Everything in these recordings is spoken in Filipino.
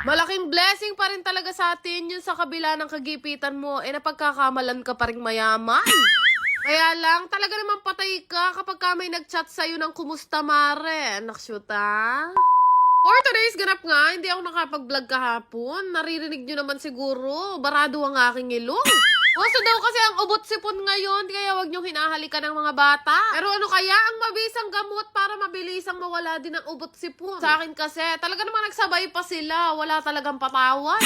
Malaking blessing pa rin talaga sa atin yun sa kabila ng kagipitan mo. Napagkakamalan ka pa rin mayaman. Kaya lang, talaga naman patay ka kapag ka may nag-chat sa'yo ng kumusta mare. Naksyuta? For today's ganap nga, hindi ako nakapag-vlog kahapon. Naririnig nyo naman siguro, barado ang aking ilong. Oso daw kasi ang ubot sipon ngayon, kaya wag nyo hinahalikan ng mga bata. Pero ano kaya ang mabisang gamot para mabilisang mawala din ang ubot sipon? Sa akin kasi, talaga naman nagsabay pa sila, wala talagang patawad.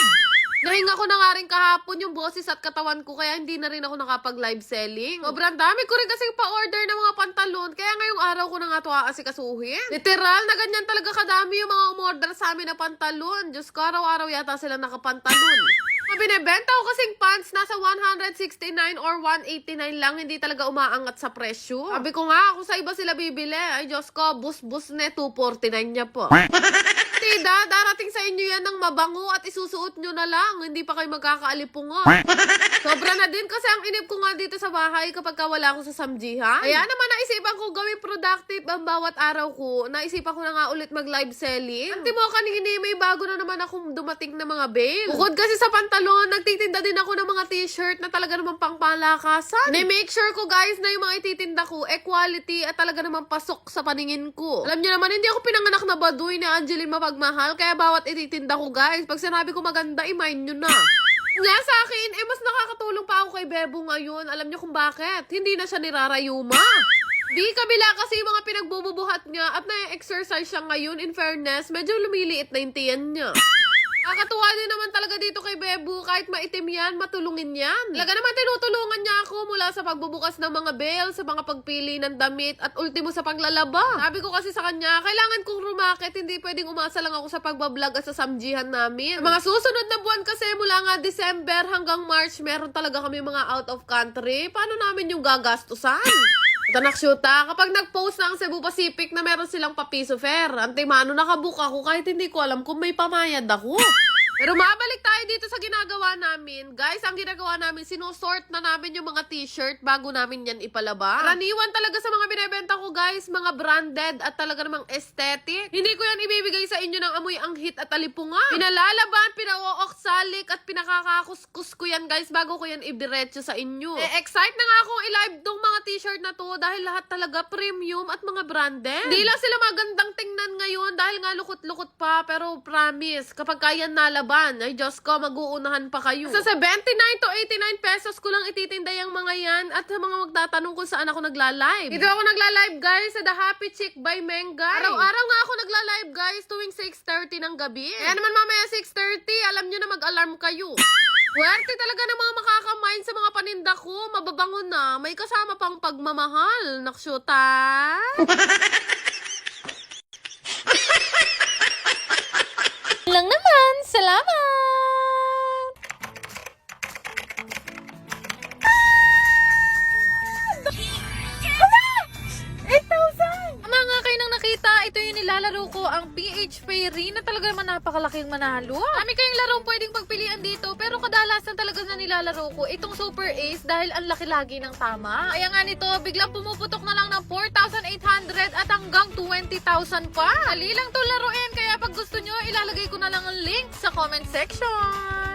Nahinga ko na nga rin kahapon yung boses at katawan ko, kaya hindi na rin ako nakapag-live selling. Sobrang dami ko rin kasing pa-order ng mga pantalon, kaya ngayong araw ko na nga ito aasikasuhin. Literal na ganyan talaga kadami yung mga umorder sa amin na pantalon. Diyos ko, araw-araw yata sila nakapantalon. Binibenta ko kasing pants, nasa 169 or 189 lang, hindi talaga umaangat sa presyo. Sabi ko nga, kung sa iba sila bibili, ay Diyos ko, bus-bus na 249 niya po. Tida, darating sa inyo yan ng mabango at isusuot nyo na lang, hindi pa kayo magkakaalipungan. Sobra na din kasi ang inip ko nga dito sa bahay kapag wala ako sa samjihan. Kaya naman naisipan ko gawing productive ang bawat araw ko. Naisipan ko na nga ulit mag-live selling. Anti mo kanini, may bago na naman akong dumating na mga bail. Bukod kasi sa pantalon, nagtitinda din ako ng mga t-shirt na talaga naman pang palakasan. Na-make sure ko guys na yung mga ititinda ko, quality at talaga naman pasok sa paningin ko. Alam niyo naman, hindi ako pinanganak na baduy ni Angeline Mapagmahal, kaya bawat ititinda ko guys, pag sinabi ko maganda, i-mind nyo na. Nga sa akin, mas nakakatulong pa ako kay Bebo ngayon. Alam niyo kung bakit? Hindi na siya nirarayuma. Di kabila kasi yung mga pinagbububuhat niya at na-exercise siya ngayon, in fairness, medyo lumiliit na yung tiyan niya. Nakakatuwa din naman talaga dito kay Bebo, kahit maitim yan, matulungin yan. Talaga naman tinutulungan niya ako mula sa pagbubukas ng mga bail, sa mga pagpili ng damit, at ultimo sa paglalaba. Sabi ko kasi sa kanya, kailangan kong rumakit, hindi pwedeng umasa lang ako sa pagbablog at sa samjihan namin. Sa mga susunod na buwan kasi mula nga December hanggang March, meron talaga kami mga out of country. Paano namin yung gagastusan? Ito naksyuta, kapag nag-post na ang Cebu Pacific na meron silang papiso fare, antimano nakabook ako kahit hindi ko alam kung may pamayad ako. Pero mabalik tayo dito sa ginagawa namin. Guys, ang ginagawa namin, sinusort na namin yung mga t-shirt bago namin yan ipalaba. Karaniwan talaga sa mga binibenta ko guys, mga branded at talaga namang aesthetic. Hindi ko yan ibibigay sa inyo ng amoy anghit at alipungan. Pinalalaban, pinauoksalik at pinakakakuskus ko yan guys bago ko yan ibiretso sa inyo. Excite na nga akong i-live tong mga t-shirt na to dahil lahat talaga premium at mga branded. Hindi lang sila magandang tingnan ngayon dahil nga lukot-lukot pa, pero promise, kapag kaya nalaban, ay Diyos ko, mag-uunahan pa kayo. Sa 79 to 89 pesos ko lang ititinda yung mga yan at sa mga magtatanong kung saan ako nagla-live. Dito ako nagla-live guys sa The Happy Chick by Mengay. Araw-araw nga ako nagla-live guys tuwing 6:30 ng gabi. Kaya naman mamaya 6:30, alam nyo na mag-alarm kayo. Werte talaga ng mga makakamain sa mga paninda ko. Mababango na. May kasama pang pagmamahal. Naksyuta. Lang naman. Salamat! Mga kayo nang nakita, ito yung nilalaro ko, ang PH Fairy na talaga naman napakalaking manalo. Kami kayong larong pwedeng pagpilian dito, pero kadalasan talaga na nilalaro ko itong Super Ace dahil ang laki lagi ng tama. Kaya nga nito, biglang pumuputok na lang ng 4,800 at hanggang 20,000 pa. Dali lang to laruin, kaya pag gusto nyo, ilalagay ko na lang ang link sa comment section.